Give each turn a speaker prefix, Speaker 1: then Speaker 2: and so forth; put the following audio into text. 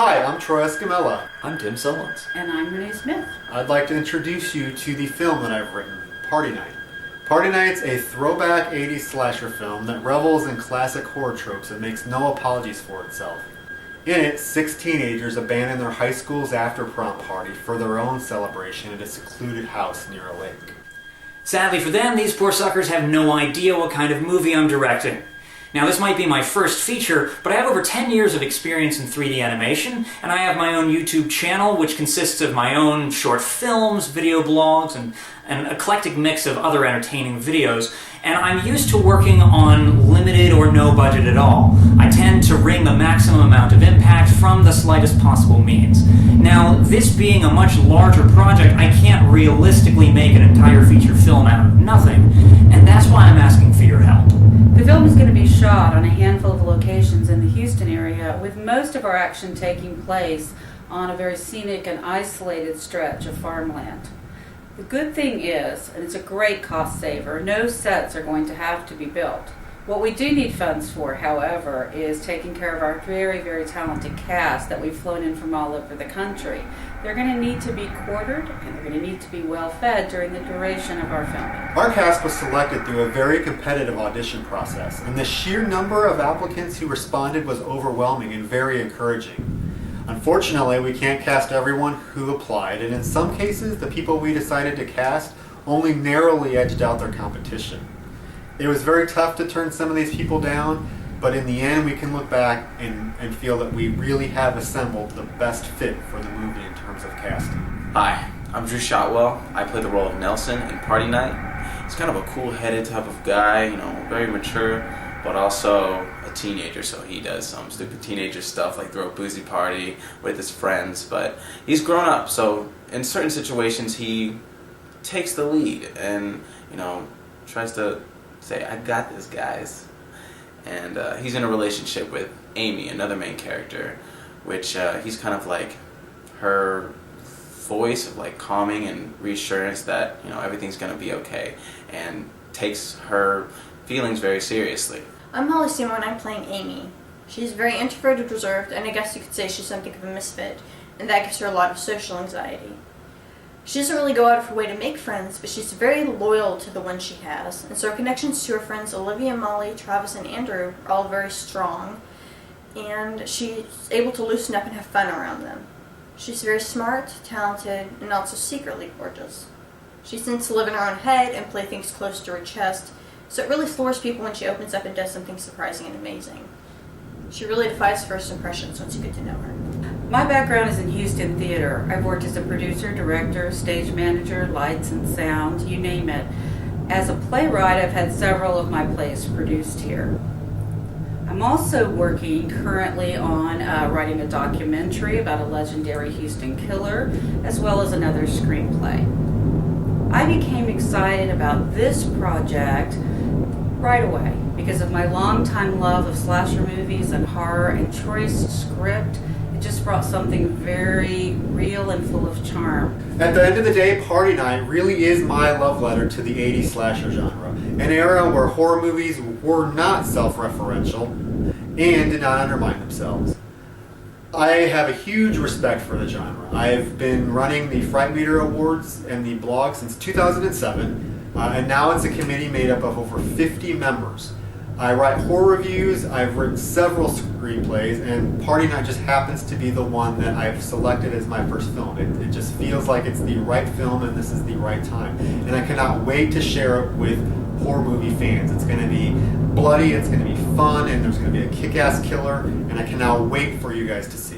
Speaker 1: Hi, I'm Troy Escamilla.
Speaker 2: I'm Tim Solons.
Speaker 3: And I'm Renee Smith.
Speaker 1: I'd like to introduce you to the film that I've written, Party Night. Party Night's a throwback 80s slasher film that revels in classic horror tropes and makes no apologies for itself. In it, 6 teenagers abandon their high school's after-prom party for their own celebration at a secluded house near a lake.
Speaker 2: Sadly for them, these poor suckers have no idea what kind of movie I'm directing. Now, this might be my first feature, but I have over 10 years of experience in 3D animation, and I have my own YouTube channel, which consists of my own short films, video blogs, and an eclectic mix of other entertaining videos, and I'm used to working on limited or no budget at all. I tend to wring the maximum amount of impact from the slightest possible means. Now, this being a much larger project, I can't realistically make an entire feature film out of nothing, and that's why I'm asking for your help.
Speaker 3: The film is going to be shot on a handful of locations in the Houston area, with most of our action taking place on a very scenic and isolated stretch of farmland. The good thing is, and it's a great cost saver, no sets are going to have to be built. What we do need funds for, however, is taking care of our very, very talented cast that we've flown in from all over the country. They're going to need to be quartered, and they're going to need to be well fed during the duration of our filming.
Speaker 1: Our cast was selected through a very competitive audition process, and the sheer number of applicants who responded was overwhelming and very encouraging. Unfortunately, we can't cast everyone who applied, and in some cases, the people we decided to cast only narrowly edged out their competition. It was very tough to turn some of these people down, but in the end we can look back and feel that we really have assembled the best fit for the movie in terms of casting.
Speaker 4: Hi, I'm Drew Shotwell. I play the role of Nelson in Party Night. He's kind of a cool-headed type of guy, very mature, but also a teenager, so he does some stupid teenager stuff like throw a boozy party with his friends, but he's grown up, so in certain situations he takes the lead and, tries to say, I got this, guys. And he's in a relationship with Amy, another main character, which he's kind of like her voice of like calming and reassurance that everything's gonna be okay, and takes her feelings very seriously.
Speaker 5: I'm Holly Seymour and I'm playing Amy. She's very introverted, reserved, and I guess you could say she's something of a misfit, and that gives her a lot of social anxiety. She doesn't really go out of her way to make friends, but she's very loyal to the ones she has, and so her connections to her friends Olivia, Molly, Travis, and Andrew are all very strong, and she's able to loosen up and have fun around them. She's very smart, talented, and also secretly gorgeous. She tends to live in her own head and play things close to her chest, so it really floors people when she opens up and does something surprising and amazing. She really defies first impressions once you get to know her.
Speaker 3: My background is in Houston theater. I've worked as a producer, director, stage manager, lights and sound, you name it. As a playwright, I've had several of my plays produced here. I'm also working currently on writing a documentary about a legendary Houston killer, as well as another screenplay. I became excited about this project right away because of my longtime love of slasher movies and horror, and Troy's script. It just brought something very real and full of charm.
Speaker 1: At the end of the day, Party Night really is my love letter to the 80s slasher genre, an era where horror movies were not self-referential and did not undermine themselves. I have a huge respect for the genre. I've been running the Fright Meter Awards and the blog since 2007, and now it's a committee made up of over 50 members. I write horror reviews, I've written several screenplays, and Party Night just happens to be the one that I've selected as my first film. It just feels like it's the right film and this is the right time. And I cannot wait to share it with horror movie fans. It's going to be bloody, it's going to be fun, and there's going to be a kick-ass killer, and I cannot wait for you guys to see it.